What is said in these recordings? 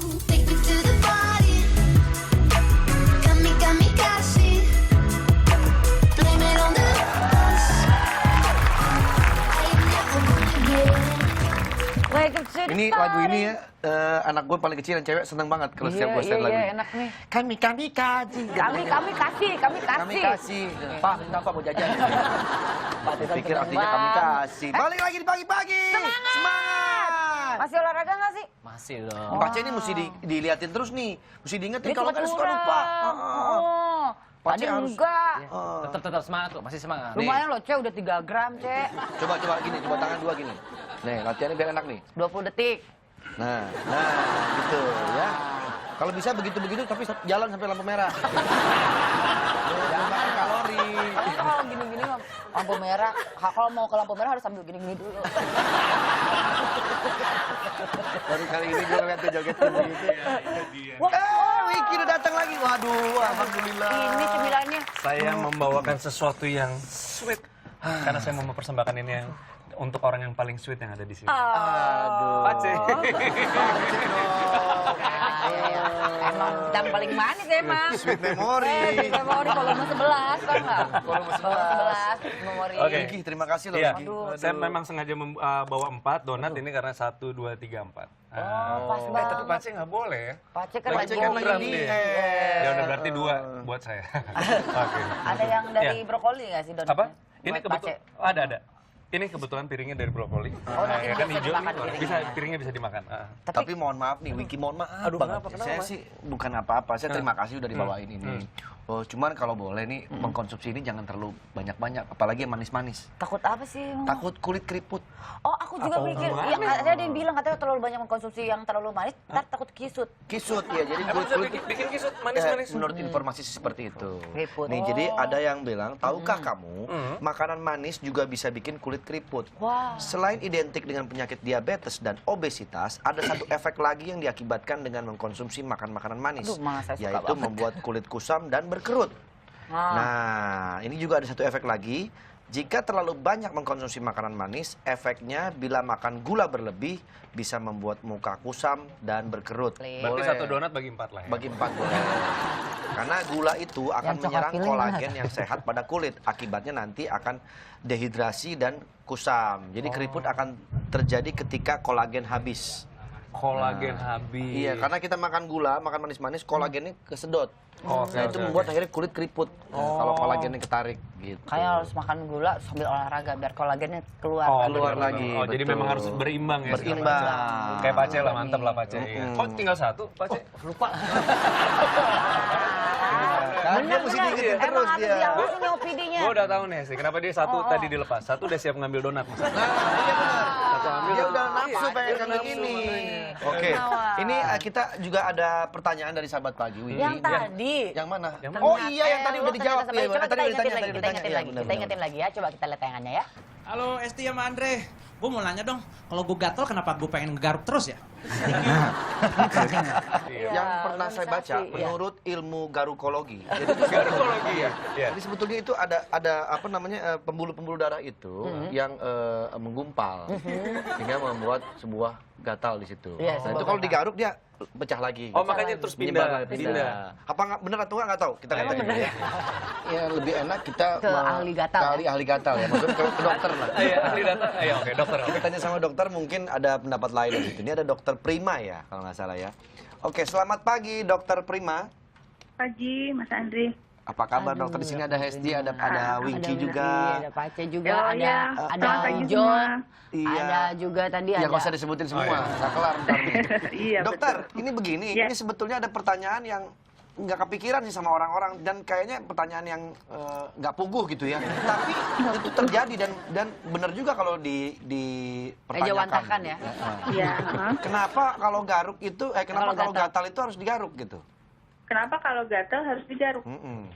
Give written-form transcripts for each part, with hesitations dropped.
Take me to the body. Kamikaze. Blame it on the us. I am never gonna get. Ini lagu ini ya, anak gue paling kecil yang cewek seneng banget kalau setiap gue setel lagu Iya, ini. enak nih. Kami kaji. Kami kasih. Kami kasih. Pak, minta Pak mau jajan. Pikir artinya kami kasih. Balik lagi di pagi-pagi. Semangat. Masih olahraga nggak sih? Masih dong. Pak C ini mesti diliatin terus nih. Mesti diingetin Dia kalau suka nggak suka curang. lupa. Oh, Pak tadi C harus- enggak. Tetap semangat kok, masih semangat. Lumayan loh, Cek. Udah 3 gram, Cek. Coba gini, coba tangan dua gini. Nih, latihannya biar enak nih. 20 detik. Nah, gitu ya. Kalau bisa begitu-begitu tapi jalan sampai lampu merah. Jangan makan kalori. Kalau gini-gini lampu merah, kalau mau ke lampu merah harus sambil gini-gini dulu. Baru kali ini gue ngeliat tuh joget begitu. Wiki udah datang lagi. Waduh, alhamdulillah. Ini cemilannya. Saya membawakan sesuatu yang sweet karena saya mau mempersembahkan ini yang untuk orang yang paling sweet yang ada di sini. Aduh. Pace. Emang yang paling manis emang. Sweet memory. Sweet memory volume 11 kan nggak? Volume 11 memori. Oke. Wiki, terima kasih loh Iya, Wiki. saya memang sengaja bawa 4 donat ini karena 1, 2, 3, 4. Pas Tapi banget. Pace nggak boleh ya. Pace kan Pace lagi kan program lagi nih. diet. Ya udah berarti 2 buat saya. Oke. Ada yang dari Iya. brokoli nggak sih donatnya? Apa? Ini Buat kebetulan Pace. ada. Ini kebetulan piringnya dari brokoli. Oh, nanti ya kan bisa hijau dimakan nih, piringnya. bisa piringnya bisa dimakan. Tapi mohon maaf nih, Wiki mohon maaf Aduh, banget. kenapa? Saya sih bukan apa-apa, saya terima kasih udah dibawain ini. Oh, cuman kalau boleh nih, mengkonsumsi ini jangan terlalu banyak-banyak, apalagi yang manis-manis. Takut apa sih? Emang? Takut kulit keriput. Oh, aku juga mikir. Ya, ada yang bilang katanya terlalu banyak mengkonsumsi yang terlalu manis, ntar takut kisut. Kisut ya, jadi Emang kulit bisa kulit bikin kisut manis-manis? menurut informasi sih seperti itu. Keriput. Nih, Oh. jadi ada yang bilang, tahukah kamu makanan manis juga bisa bikin kulit keriput? Wah. Selain identik dengan penyakit diabetes dan obesitas, ada satu efek lagi yang diakibatkan dengan mengkonsumsi makan makanan manis, Aduh, malah saya suka yaitu banget. membuat kulit kusam dan berkerut. Nah, ini juga ada satu efek lagi. Jika terlalu banyak mengkonsumsi makanan manis, efeknya bila makan gula berlebih bisa membuat muka kusam dan berkerut. Berarti 1 donat bagi 4 lah ya. Bagi 4 boleh. Karena gula itu akan Yang coklat menyerang feeling kolagen yang sehat pada kulit. Akibatnya nanti akan dehidrasi dan kusam. Jadi keriput akan terjadi ketika kolagen habis. Kolagen habis. Iya, karena kita makan gula, makan manis-manis, kolagennya kesedot. Oke, Nah, itu oke, membuat oke. akhirnya kulit keriput. Kalau kolagennya ketarik gitu. Kayak harus makan gula sambil olahraga biar kolagennya keluar. Oh, keluar bener-bener. lagi, Oh, jadi betul. memang harus berimbang ya. Berimbang. sekarang. Kayak Pace lah, mantap lah Pace. Iya. Kok tinggal 1, Pace? Lupa. Kan dia mesti diingetin Emang terus harus dia. diawasin nih OPD-nya. Gue udah tahu nih sih, kenapa dia 1 tadi dilepas. 1 udah siap ngambil donat. Mas. Nah, iya benar. ambil, Dia satu udah ambil. nafsu pengen Dia ngambil nafsu, ini. makanya. Oke, Kenapa? ini kita juga ada pertanyaan dari sahabat pagi. Widi. Yang tadi. Yang mana? Yang mana? Oh iya, yang tadi udah dijawab. Coba Iya, kita tadi udah ingetin ditanya, lagi, tadi kita udah ingetin ditanya. lagi. Iya, Kita ingetin lagi ya, coba kita lihat tayangannya ya. Halo Esti sama Andre, gue mau nanya dong, kalau gue gatel kenapa gue pengen ngegaruk terus ya? Yang pernah saya baca, Organisasi, iya. menurut ilmu garukologi. Jadi Garukologi ya. Iya. Jadi sebetulnya itu ada apa namanya pembuluh-pembuluh darah itu yang menggumpal sehingga membuat sebuah gatal di situ. Iya, Nah, sebuah itu kalau gatal. digaruk dia pecah lagi. Oh, makanya terus Menyebar pindah. lagi, Apa nggak bener atau nggak tahu? Kita lihat Emang aja bener dulu ya. Ya lebih enak kita Ke ahli gatal, ke ahli gatal ya. Maksudnya ke dokter lah. Iya, ahli data. Iya, oke, dokter. Kita tanya sama dokter, mungkin ada pendapat lain di situ. Ini ada dokter Prima ya, kalau nggak salah ya. Oke, selamat pagi dokter Prima. Pagi, Mas Andri. Apa kabar dokter? Di sini ada Hesti, ada Winky Ada juga. Ada Pace juga, Oh, ada iya. ada Selamat pagi John. semua. Iya. Ada juga tadi Ya ada. nggak usah disebutin semua, iya. nggak kelar ntar nih. Iya, Dokter, betul. ini begini, Iya. ini sebetulnya ada pertanyaan yang nggak kepikiran sih sama orang-orang dan kayaknya pertanyaan yang nggak puguh gitu ya. Tapi itu terjadi dan benar juga kalau dipertanyakan. Ejawantakan ya. Iya. heeh. Kenapa kalau garuk itu, kenapa Kalau kalau gatal itu harus digaruk gitu? Kenapa kalau gatal harus digaruk? Mm-mm.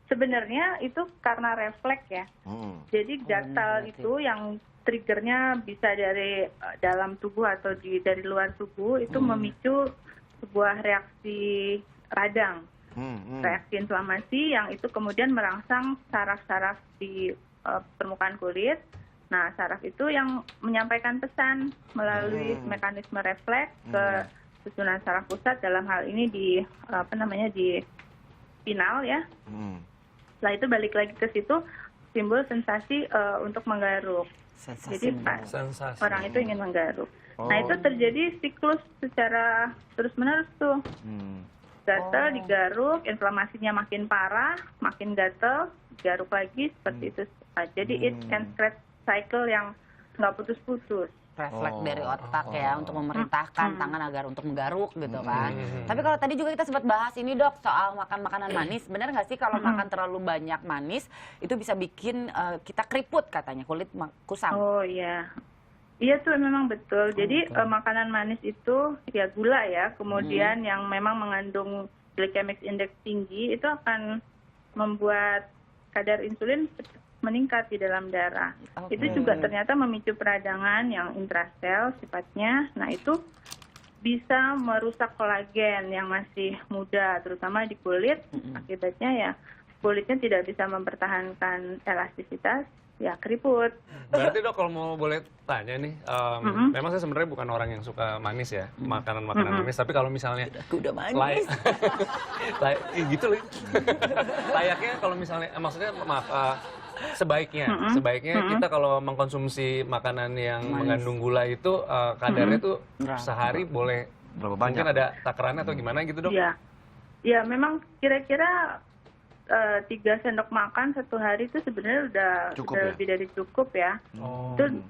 Sebenarnya itu karena refleks ya. Mm-mm. Jadi gatal itu yang triggernya bisa dari dalam tubuh atau dari luar tubuh itu memicu sebuah reaksi radang, Mm-mm. reaksi inflamasi yang itu kemudian merangsang saraf-saraf di permukaan kulit. Nah, saraf itu yang menyampaikan pesan melalui mekanisme refleks ke susunan saraf pusat dalam hal ini di di spinal ya. Setelah itu balik lagi ke situ timbul sensasi untuk menggaruk. Jadi pas Sensasi. orang itu ingin menggaruk. Nah itu terjadi siklus secara terus-menerus tuh. Gatel, digaruk, inflamasinya makin parah, makin gatel, digaruk lagi seperti itu. Jadi it can create cycle yang nggak putus-putus. Refleks dari otak ya untuk memerintahkan tangan agar untuk menggaruk gitu kan. Tapi kalau tadi juga kita sempat bahas ini dok soal makan makanan manis, benar nggak sih kalau makan terlalu banyak manis itu bisa bikin kita keriput katanya, kulit kusam? Oh iya, iya tuh memang betul. Jadi makanan manis itu ya gula ya, kemudian yang memang mengandung glycemic index tinggi itu akan membuat kadar insulin meningkat di dalam darah. Itu juga ternyata memicu peradangan yang intrasel sifatnya. Nah itu bisa merusak kolagen yang masih muda, terutama di kulit. Akibatnya ya kulitnya tidak bisa mempertahankan elastisitas, ya keriput. Berarti dok kalau mau boleh tanya nih, memang saya sebenarnya bukan orang yang suka manis ya, makanan-makanan manis. Tapi kalau misalnya Aku udah manis. gitu loh. Layaknya kalau misalnya, maksudnya sebaiknya kita kalau mengkonsumsi makanan yang mengandung gula itu kadarnya tuh sehari boleh Berapa banyak? mungkin ada takarannya atau gimana gitu dok? Iya, ya memang kira-kira 3 sendok makan satu hari itu sebenarnya udah lebih dari cukup ya. Itu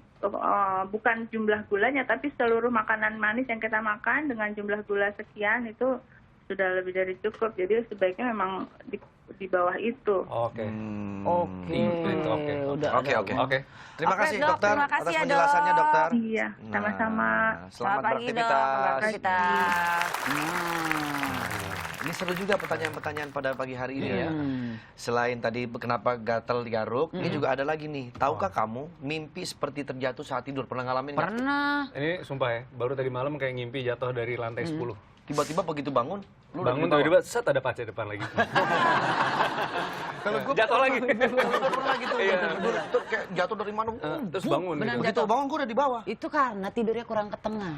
bukan jumlah gulanya, tapi seluruh makanan manis yang kita makan dengan jumlah gula sekian itu sudah lebih dari cukup. Jadi sebaiknya memang di bawah itu. Oke. Oke. Terima Oke, kasih Dok. dokter Terima kasih atas ya, penjelasannya Dok. dokter. Iya, sama-sama. Selamat pagi dok, beraktivitas. beraktivitas. Ini seru juga pertanyaan-pertanyaan pada pagi hari ini ya. Selain tadi kenapa gatal digaruk, ini juga ada lagi nih. Tahukah kamu mimpi seperti terjatuh saat tidur? Pernah ngalamin nggak? Pernah. Ini sumpah ya, baru tadi malam kayak ngimpi jatuh dari lantai 10. Tiba-tiba begitu bangun, lu udah Bangun di bawah. tiba-tiba set ada pace depan lagi. Kalau gue Jatuh lagi. pernah gitu, Iya. tidur tuh kayak jatuh dari mana? Terus bangun gitu. Begitu bangun gue udah di bawah. Itu karena tidurnya kurang ke tengah.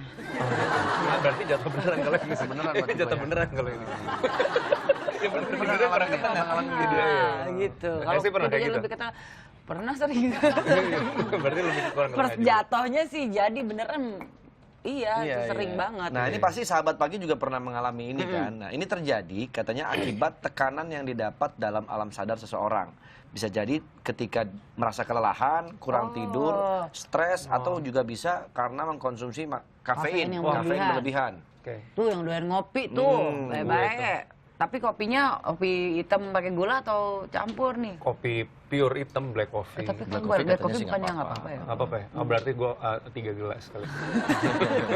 Ya, berarti jatuh beneran kalau ini. Beneran berarti Jatuh gua ya. beneran kalau ini. Ya bener, Pernah tidurnya kurang ngalamin ya? ketengah. Pernah ngalamin Iya, gitu. iya. Gitu. Esti pernah kayak tidurnya gitu? lebih ke tengah. Pernah sering. Berarti lebih kurang Pas jatuhnya sih jadi beneran. Iya, itu sering iya. banget. Nah, ini pasti sahabat pagi juga pernah mengalami ini kan. Nah, ini terjadi katanya akibat tekanan yang didapat dalam alam sadar seseorang. Bisa jadi ketika merasa kelelahan, kurang tidur, stres, atau juga bisa karena mengkonsumsi Kafein kafein, yang kafein berlebihan. berlebihan. Oke. Tuh yang doyan ngopi tuh, baik-baik. Tapi kopinya kopi hitam pakai gula atau campur nih? Kopi pure hitam black coffee. Tapi kan Black black coffee coffee katanya sih bukannya nggak nggak apa-apa ya? Nggak apa-apa ya? Oh, berarti gue 3 gelas kali.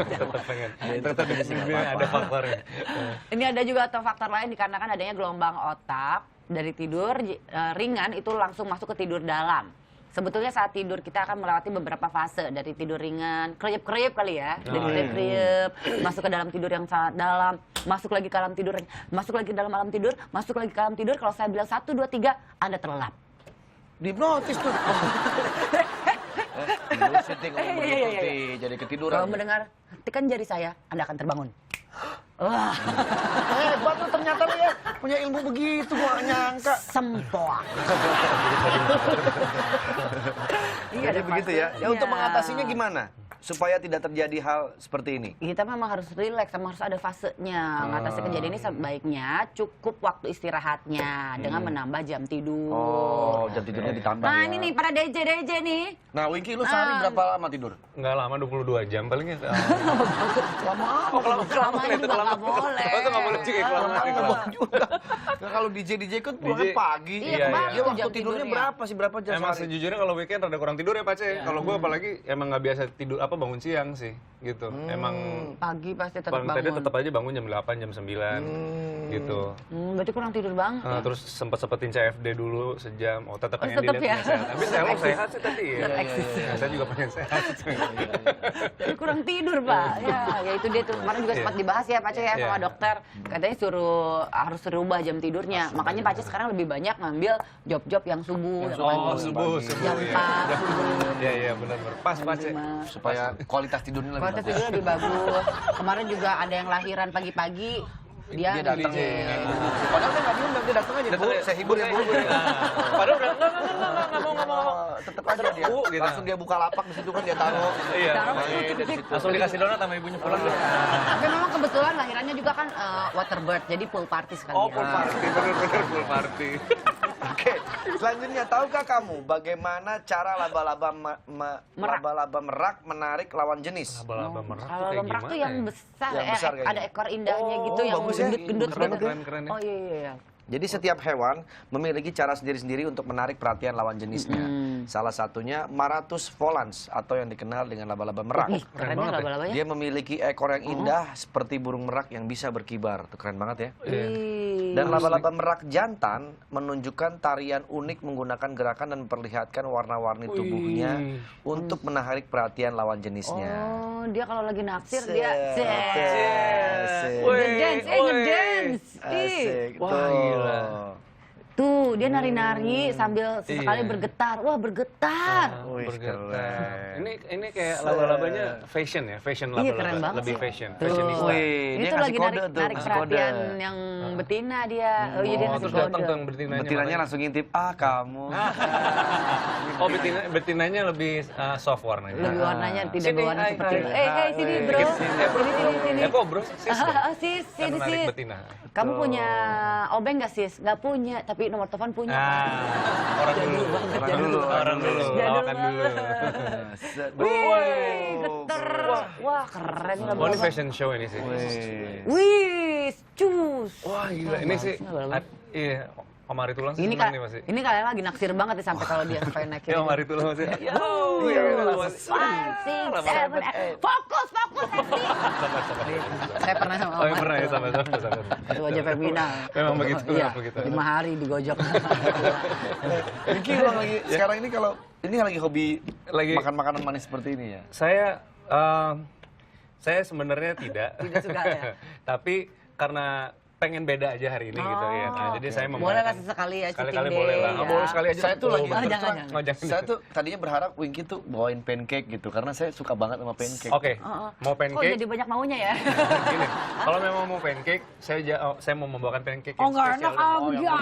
Tetap pengen. Tetap katanya sih nggak apa-apa. ada faktornya. Ini ada juga atau faktor lain dikarenakan adanya gelombang otak dari tidur ringan itu langsung masuk ke tidur dalam. Sebetulnya saat tidur kita akan melewati beberapa fase dari tidur ringan, kriep-kriep kali ya, dari kriep-kriep, masuk ke dalam tidur yang sangat dalam, masuk lagi ke dalam tidur, masuk lagi ke dalam alam tidur, masuk lagi ke dalam tidur. Kalau saya bilang 1, 2, 3, Anda terlelap. Dihipnotis tuh. Dulu sitting seperti jadi ketiduran. Kalau mendengar hentikan jari saya, Anda akan terbangun. Wah, Hebat lu ternyata lu ya, punya ilmu begitu gua nggak nyangka. sempoa. Iya, Jadi ada begitu fase. ya. Ya untuk Iya. mengatasinya gimana? Supaya tidak terjadi hal seperti ini. Kita memang harus rileks, sama harus ada fasenya. Mengatasi kejadian ini sebaiknya cukup waktu istirahatnya dengan menambah jam tidur. Oh, jam tidurnya ditambah Nah ya. ini nih para DJ nih. Nah, Winky lu sehari berapa lama tidur? Nggak lama, 22 jam palingnya. Lama Oh, kelamaan Kelamaan itu juga nggak boleh. Oh, itu nggak boleh juga kelamaan. juga. Nah, kalau DJ kan pulangnya DJ pagi. Iya, Iya, kebalik Dia tuh waktu jam tidurnya berapa sih? Berapa jam Emang sehari? sejujurnya kalau weekend rada kurang tidur ya Pace. Kalau gue apalagi emang nggak biasa tidur bangun siang sih gitu. Emang Pagi pasti tetap paling tadi bangun. tetap aja bangun jam 8, jam 9 gitu. Berarti kurang tidur banget ya. Terus sempetin CFD dulu sejam. Oh tetap pengen tetep dilihat ya. sehat. Tapi saya sehat sih tadi ya. eksis. Saya juga pengen sehat. Jadi kurang tidur Pak. Ya itu dia tuh kemarin juga sempat dibahas ya Pak Pace ya sama Iya. dokter. Katanya harus rubah jam tidurnya. Makanya Pace sekarang lebih banyak ngambil job-job yang subuh. yang Oh, pagi. subuh, Jam ya. 4 subuh. Iya, benar. Pas, Jam Pace. 5. Supaya kualitas tidurnya lebih Kualitas bagus. tidurnya lebih bagus. Kemarin juga ada yang lahiran pagi-pagi. Dia Dia datang. DJ. Padahal dia nggak diundang, dia datang aja. Bu, saya hibur ya, Bu. Padahal udah nggak mau. Tetap aja dia. Bu, gitu. Langsung dia buka lapak di situ kan dia taruh. Iya. Taruh. Langsung dikasih donat sama ibunya pulang. Tapi memang kebetulan lahirannya juga kan waterbird, jadi pool party sekali. Oh, pool party, bener-bener pool party. Oke, selanjutnya tahukah kamu bagaimana cara laba-laba merak menarik lawan jenis? Laba-laba merak tuh Kalau kayak merak tuh gimana yang ya? besar, Yang besar kayaknya. ada ekor indahnya gitu, Oh, yang bagus ya. gendut-gendut Keren, gitu. keren ya. Oh iya. Jadi setiap hewan memiliki cara sendiri-sendiri untuk menarik perhatian lawan jenisnya. Salah satunya Maratus volans atau yang dikenal dengan laba-laba merak. Ih, keren ya laba-labanya. Dia memiliki ekor yang indah seperti burung merak yang bisa berkibar. Tuh keren banget ya. Ih. Dan laba-laba merak jantan menunjukkan tarian unik menggunakan gerakan dan memperlihatkan warna-warni tubuhnya untuk menarik perhatian lawan jenisnya. Oh, dia kalau lagi naksir Set. dia Asik. ngedance, ngedance. Ih. Asik. Wah, Tuh. gila. Tuh, dia nari-nari sambil sesekali Iya. bergetar. Wah, bergetar. Wih, Bergetar. keren. Ini kayak laba-labanya fashion ya, fashion Iya, laba-laba. keren banget Lebih sih. fashion, Tuh. fashionista. Wih, Ini dia tuh ngasih lagi kode narik, tuh, narik ngasih perhatian kode. yang betina dia. Oh iya, dia Oh, ngasih terus kode. datang tuh yang betinanya. Betinanya warnanya. langsung ngintip, kamu. Oh, betinanya lebih soft warnanya. Lebih warnanya tidak Sini, berwarna hai, seperti hai. itu. Hey, sini bro. Sini. Kok bro? Sis. Sis, Yang sini menarik sis. betina. Kamu punya obeng gak sis? Gak punya, tapi nomor telepon punya. Orang dulu. Lawakan dulu. Wih, geter. Wah, keren lah. Oh, ini fashion show ini sih. Wih, cus. Wah, gila. Ini sih, iya, Om Ari Tulang Ini seneng nih pasti. ini kalian lagi naksir banget ya sampai kalau dia sampai naik. Ya, Om Ari Tulang masih. Ya, Five, six, seven, eight. Fokus, Esti. Saya pernah sama Oh, Om yang pernah ya, sama. Itu aja Femina. Memang begitu, Iya, begitu. 5 hari digojok. Vicky emang lagi sekarang ini kalau ini lagi hobi Lagi- makan makanan manis seperti ini ya. Saya sebenarnya tidak. Tidak suka ya? Tapi karena pengen beda aja hari ini gitu ya. Nah, jadi saya Boleh lah membawakan- sesekali ya, cheating Sekali-kali day. boleh lah. ya. Boleh sekali aja. Saya tuh lagi jangan, terus terang, jangan. Oh, jangan. saya tuh tadinya berharap Winky tuh bawain pancake gitu karena saya suka banget sama pancake. Oke, Oh, oh. mau Kok pancake? jadi banyak maunya ya? Gini, kalau memang mau pancake, saya mau membawakan pancake Oh, yang nggak spesial. enak ya.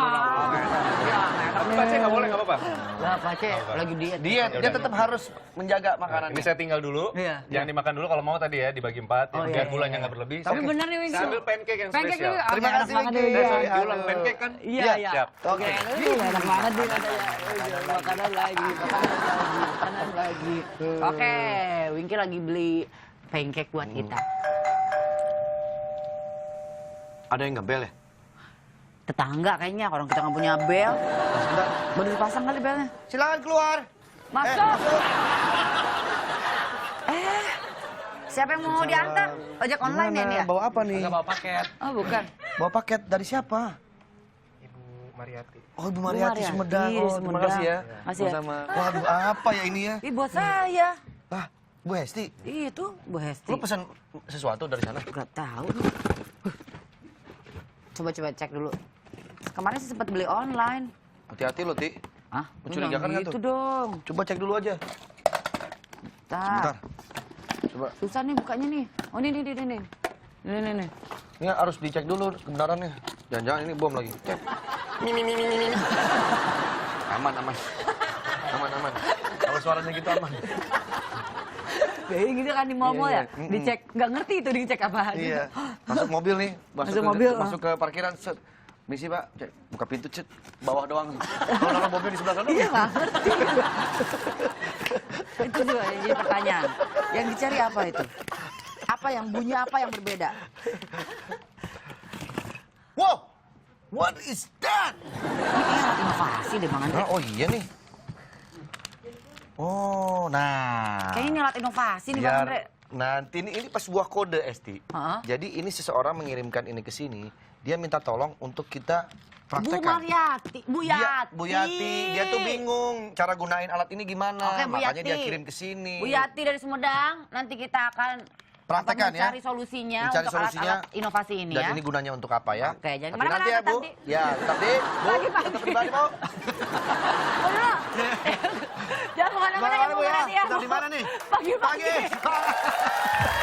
Tapi Pace nggak boleh, nggak apa-apa. Lah, Pace lagi diet. Dia tetap harus menjaga makanannya. Ini saya tinggal dulu, Iya. jangan dimakan dulu kalau mau tadi ya, dibagi 4, Oh, biar iya, gulanya iya. nggak berlebih. Tapi bener nih, Wingky. Saya ambil pancake yang Pancake spesial. dulu. Terima Oke, kasih, enak banget Wingky. nih. Sorry, Iya. diulang pancake kan? Iya, iya. Siap. Oke. Enak banget nih katanya. Makanan lagi. Oke, Wingky lagi beli pancake buat kita. Ada yang ngebel ya? Tetangga kayaknya, orang kita nggak punya bel. Baru dipasang kali belnya. Silakan keluar. Masuk. Siapa yang mau diantar? Ojek online ya ini ya? Bawa apa nih? Nggak bawa paket. Oh, bukan. Bawa paket dari siapa? Ibu Mariati. Oh, Ibu Mariati Mariati, Sumedang. Oh, terima Sumedang. kasih ya. Makasih ya. Sama. Waduh, apa ya ini ya? Ih, buat saya. Ah, Bu Hesti, Itu Bu Hesti. lu pesan sesuatu dari sana? Gak tahu nih. Coba cek dulu. Kemarin sih sempat beli online. Hati-hati lo, Ti. Hah? Mencurigakan nggak gitu tuh? dong. Coba cek dulu aja. Bentar. Bentar. Coba. Susah nih bukanya nih. Oh, nih. Nih. Ini harus dicek dulu kebenarannya. Jangan-jangan ini bom lagi. Cek. Aman. Aman. Kalau suaranya gitu aman. Kayak gitu kan di mall Iya, ya. iya. Dicek, nggak ngerti itu dicek apa. Iya. Masuk mobil nih. Masuk mobil, Masuk ke parkiran. Set. Misi, Pak. Cek. Buka pintu, cet. Bawah doang. Kalau naruh mobil di sebelah sana. Iya nggak ngerti. Itu juga yang jadi pertanyaan. Yang dicari apa itu? Apa yang bunyi apa yang berbeda? Wow! What is that? Ini kayaknya alat inovasi deh Bang Andre. Oh iya nih. Oh, nah. Kayaknya ini alat inovasi nih Bang Andre. Nanti ini pas sebuah kode, Esti. Heeh. Jadi ini seseorang mengirimkan ini ke sini. Dia minta tolong untuk kita Bu praktekkan. Mariati, Bu Yati. Bu Yati, dia tuh bingung cara gunain alat ini gimana. Oke, Bu Makanya Yati. dia kirim ke sini. Bu Yati dari Sumedang, nanti kita akan Praktekkan ya. Mencari solusinya Mencari untuk solusinya. alat-alat inovasi ini Dan ya. ini gunanya untuk apa ya? Oke, jangan Tapi kemana-mana, nanti ya, tetap Bu. di- Ya, tetap di... Bu, Pagi-pagi. tetap di Bali, Bu. Oh, dulu. Jangan kemana-mana ya, Bu, nanti ya. Tetap di mana nih? Pagi-pagi. Pagi.